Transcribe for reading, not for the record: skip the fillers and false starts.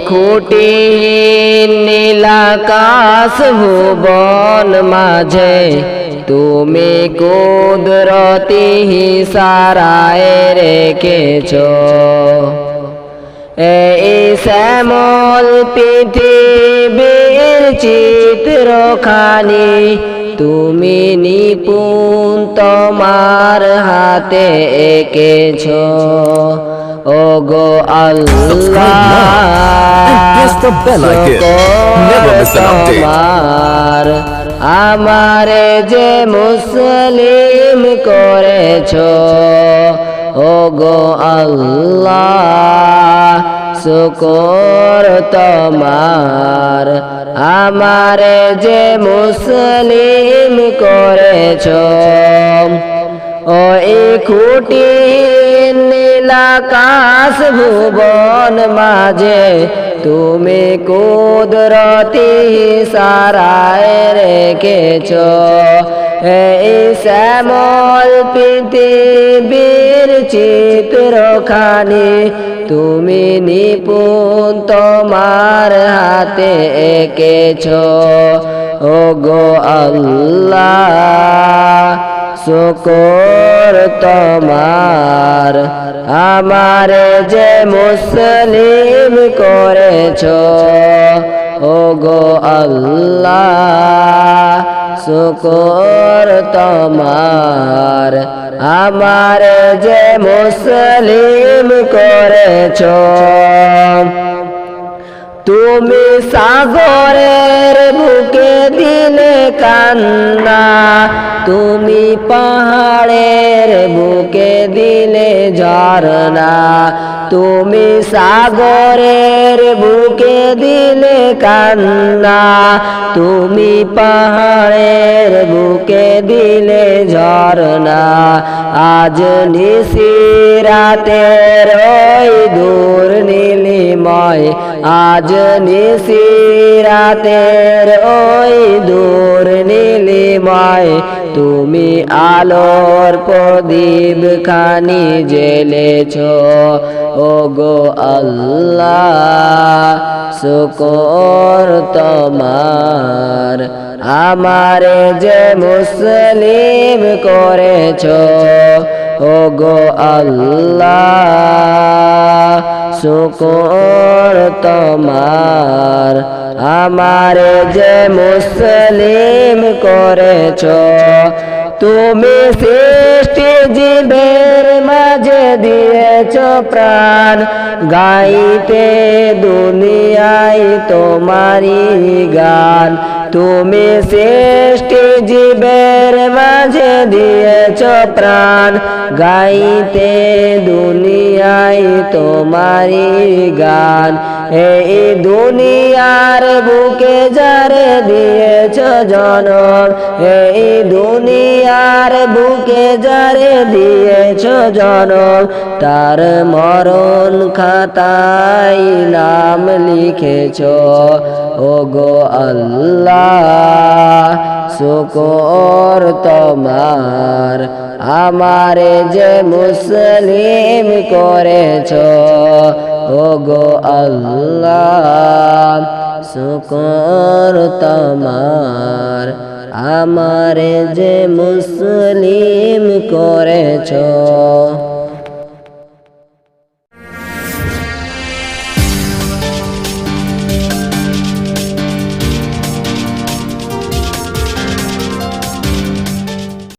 খুঁটিহীন নীলাকাশ ভুবন মাঝে তুমি কুদরতি ইশারায় রেখেছ এই শ্যামল পৃথিবীর চিত্রখানি তুমি নিপুণ তোমার হাতে এঁকেছ ওগো আল্লাহ তোমার আমারে যে মুসলিম করেছ ওগো আল্লাহ শুকর তোমার আমারে যে মুসলিম করেছ ওই খুঁটিহীন নীলাকাশ ভুবন মাঝে তুমি কুদরতি ইশারায় রেখেছ এই শ্যামল পৃথিবীর চিত্রখানি তুমি নিপুণ তোমার হাতে এঁকেছ ওগো আল্লাহ শুকর তোমার আমারে যে মুসলিম করেছ ওগো আল্লাহ শুকর তোমার আমারে যে মুসলিম করেছ তুমি সাগরের বুকে দিলে কান্না তুমি পাহাড়ের বুকে দিলে ঝরনা তুমি সাগরের বুকে দিলে কান্না তুমি পাহাড়ের বুকে দিলে ঝরনা আজ নিশিরাতের ওই দূর নীলিময় আজ নিশিরাতের ওই দূর নীলিময় তুমি আলোর প্রদীপ খানি জ্বেলেছ ওগো আল্লাহ শুকর তোমার আমারে যে মুসলিম করেছ ওগো আল্লাহ শুকর তোমার আমারে যে মুসলিম করেছ তুমি সৃষ্টি জীবের মাঝে দিয়েছ প্রাণ গাইতে দুনিয়ায় তোমারি গান তুমি সৃষ্টি জীবের মাঝে দিয়েছ প্রাণ গাইতে দুনিয়ায় তোমারি গান এই দুনিয়ার বুকে যারে দিয়েছ জনম এই দুনিয়ার বুকে যারে দিয়েছ জনম তার মরণ খাতায় নাম লিখেছ ওগো আল্লাহ শুকর তোমার আমারে যে মুসলিম করেছ ওগো আল্লাহ শুকর তোমার আমারে যে মুসলিম করেছ।